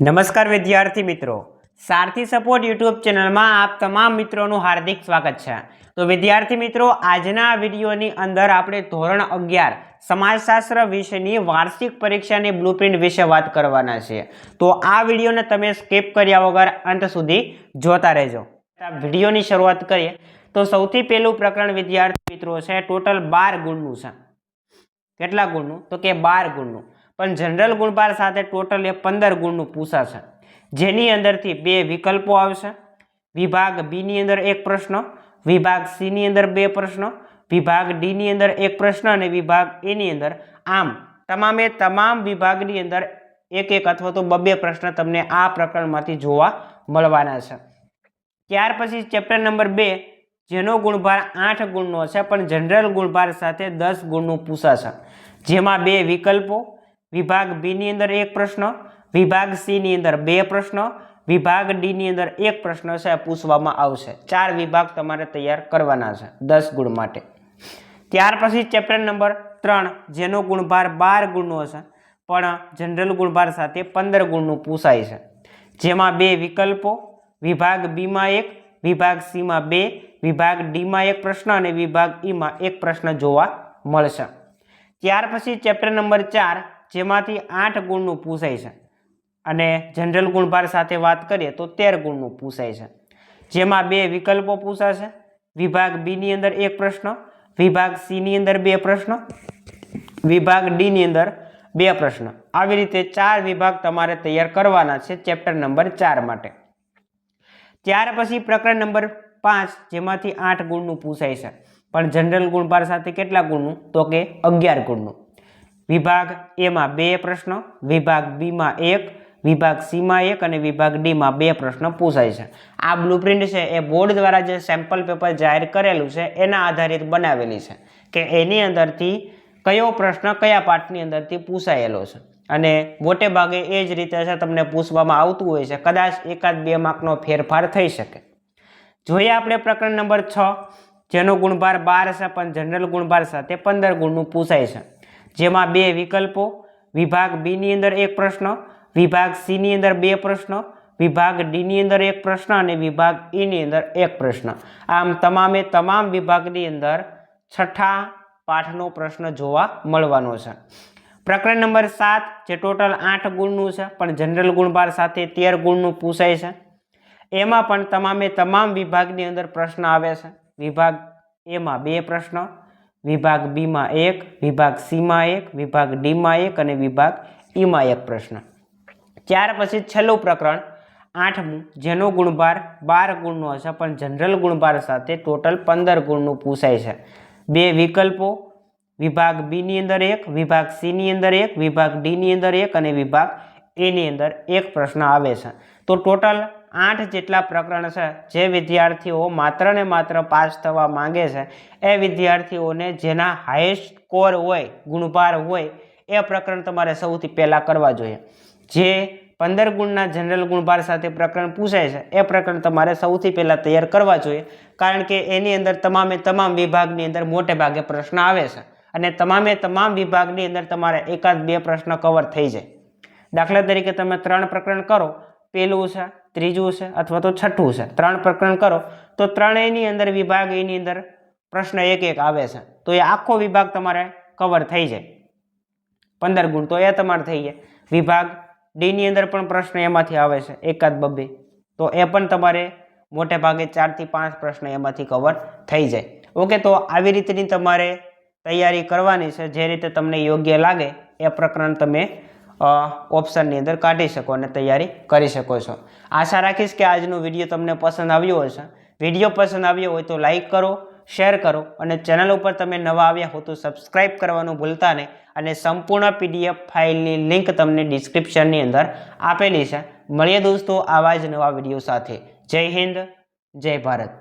નમસ્કાર વિદ્યાર્થી મિત્રો, સારથી સપોર્ટ યુટ્યુબ ચેનલમાં આપ તમામ મિત્રોનું હાર્દિક સ્વાગત છે। તો વિદ્યાર્થી મિત્રો, આજના વિડીયોની અંદર આપણે ધોરણ 11 સમાજશાસ્ત્ર વિષયની વાર્ષિક પરીક્ષાની બ્લુપ્રિન્ટ વિશે વાત કરવાના છીએ। તો આ વિડીયોને તમે સ્કીપ કર્યા વગર અંત સુધી જોતા રહેજો। વિડીયોની શરૂઆત કરીએ તો સૌથી પહેલું પ્રકરણ વિદ્યાર્થી મિત્રો છે ટોટલ 12 ગુણનું છે। કેટલા ગુણનું? તો કે 12 ગુણનું। પણ જનરલ ગુણભાર સાથે ટોટલ 15 ગુણનું પૂછાશે, જેની અંદરથી 2 વિકલ્પો આવશે। વિભાગ બી ની અંદર એક પ્રશ્ન, વિભાગ સી ની અંદર 2 પ્રશ્નો, વિભાગ ડી ની અંદર એક પ્રશ્ન અને વિભાગ એ ની અંદર, આમ તમામે તમામ વિભાગની અંદર એક એક અથવા તો 2 પ્રશ્ન તમને આ પ્રકરણમાંથી જોવા મળવાના છે। ત્યાર પછી ચેપ્ટર નંબર 2 જેનો ગુણભાર 8 ગુણનો છે, પણ જનરલ ગુણભાર સાથે 10 ગુણનું પૂછાશે, જેમાં 2 વિકલ્પો, વિભાગ બી ની અંદર એક પ્રશ્ન, વિભાગ સી ની અંદર 2 પ્રશ્નો, વિભાગ ડી ની અંદર એક પ્રશ્ન છે પૂછવામાં આવશે। 4 વિભાગ તમારે તૈયાર કરવાના છે 10 ગુણ માટે। ત્યાર પછી ચેપ્ટર નંબર 3 જેનો ગુણભાર 12 ગુણનો છે, પણ જનરલ ગુણભાર સાથે 15 ગુણનું પૂછાય છે, જેમાં 2 વિકલ્પો, વિભાગ બી માં 1, વિભાગ સી માં 2, વિભાગ ડી માં એક પ્રશ્ન અને વિભાગ ઈ માં એક પ્રશ્ન જોવા મળશે। ત્યાર પછી ચેપ્ટર નંબર 4 જેમાંથી 8 ગુણનું પૂછાય છે અને જનરલ ગુણભાર સાથે વાત કરીએ તો 13 ગુણનું પૂછાય છે, જેમાં 2 વિકલ્પો પૂછાશે, વિભાગ બી ની અંદર એક પ્રશ્ન, વિભાગ સી ની અંદર 2 પ્રશ્ન, વિભાગ ડી ની અંદર 2 પ્રશ્ન। આવી રીતે 4 વિભાગ તમારે તૈયાર કરવાના છે ચેપ્ટર નંબર 4 માટે। ત્યાર પછી પ્રકરણ નંબર 5 જેમાંથી 8 ગુણનું પૂછાય છે, પણ જનરલ ગુણભાર સાથે કેટલા ગુણનું? તો કે 11 ગુણનું। વિભાગ એ માં 2 પ્રશ્ન, વિભાગ બી માં 1, વિભાગ સી માં 1 અને વિભાગ ડી માં 2 પ્રશ્ન પૂછાય છે। આ બ્લુપ્રિન્ટ છે એ બોર્ડ દ્વારા જે સેમ્પલ પેપર જાહેર કરેલું છે એના આધારિત બનાવેલી છે કે એની અંદરથી કયો પ્રશ્ન કયા પાઠની અંદરથી પૂછાયેલો છે, અને મોટે ભાગે એ જ રીતે છે તમને પૂછવામાં આવતું હોય છે, કદાચ 1-2 માર્કનો ફેરફાર થઈ શકે। જોઈએ આપણે પ્રકરણ નંબર 6 જેનો ગુણભાર 12 છે, પણ જનરલ ગુણભાર સાથે 15 ગુણનું પૂછાય છે, જેમાં 2 વિકલ્પો, વિભાગ બી ની અંદર એક પ્રશ્ન, વિભાગ સી ની અંદર 2 પ્રશ્નો, વિભાગ ડી ની અંદર એક પ્રશ્ન અને વિભાગ ઈ ની અંદર એક પ્રશ્ન। આમ તમામે તમામ વિભાગની અંદર 6થા પાઠનો પ્રશ્ન જોવા મળવાનો છે। પ્રકરણ નંબર 7 જે ટોટલ 8 ગુણનું છે, પણ જનરલ ગુણભાર સાથે 13 ગુણનું પૂછાય છે, એમાં પણ તમામે તમામ વિભાગની અંદર પ્રશ્ન આવે છે। વિભાગ એ માં 2 પ્રશ્નો, વિભાગ બી માં 1, વિભાગ સી માં 1, વિભાગ ડી માં 1 અને વિભાગ ઈ માં 1 પ્રશ્ન। ત્યાર પછી છેલ્લું પ્રકરણ 8મું જેનો ગુણભાર 12 ગુણનો છે, પણ જનરલ ગુણભાર સાથે ટોટલ 15 ગુણનું પૂછાય છે। 2 વિકલ્પો, વિભાગ બી ની અંદર 1, વિભાગ સી ની અંદર 1, વિભાગ ડી ની અંદર 1 અને વિભાગ એ ની અંદર એક પ્રશ્ન આવે છે। તો ટોટલ 8 જેટલા પ્રકરણ છે। જે વિદ્યાર્થીઓ માત્ર ને માત્ર પાસ થવા માંગે છે એ વિદ્યાર્થીઓને જેના હાઈએસ્ટ સ્કોર હોય, ગુણભાર હોય, એ પ્રકરણ તમારે સૌથી પહેલા કરવા જોઈએ। જે 15 ગુણના જનરલ ગુણભાર સાથે પ્રકરણ પૂછાય છે એ પ્રકરણ તમારે સૌથી પહેલા તૈયાર કરવા જોઈએ, કારણ કે એની અંદર તમામે તમામ વિભાગની અંદર મોટે ભાગે પ્રશ્ન આવે છે અને તમામે તમામ વિભાગની અંદર તમારે 1-2 પ્રશ્ન કવર થઈ જાય। દાખલા તરીકે તમે 3 પ્રકરણ કરો, પહેલું છે, ત્રીજું છે અથવા તો છઠ્ઠું છે, 3 પ્રકરણ કરો તો ત્રણેયની અંદર વિભાગ એની અંદર પ્રશ્ન 1-1 આવે છે, તો એ આખો વિભાગ તમારે કવર થઈ જાય। 15 ગુણ તો એ તમારે થઈ જાય। વિભાગ ડી ની અંદર પણ પ્રશ્ન એમાંથી આવે છે 1-2, તો એ પણ તમારે મોટે ભાગે 4 થી 5 પ્રશ્ન એમાંથી કવર થઈ જાય। ઓકે, તો આવી રીતની તમારે તૈયારી કરવાની છે। જે રીતે તમને યોગ્ય લાગે એ પ્રકરણ તમે ઓપ્શનની અંદર કાઢી શકો અને તૈયારી કરી શકો છો। આશા રાખીશ કે આજનો વિડીયો તમને પસંદ આવ્યો હશે। વિડીયો પસંદ આવ્યો હોય તો લાઈક કરો, શેર કરો અને ચેનલ ઉપર તમે નવા આવ્યા હો તો સબસ્ક્રાઈબ કરવાનું ભૂલતા નહીં, અને સંપૂર્ણ PDF ફાઇલની લિંક તમને ડિસ્ક્રિપ્શનની અંદર આપેલી છે। મળીએ દોસ્તો આવા જ નવા વિડીયો સાથે। જય હિન્દ, જય ભારત।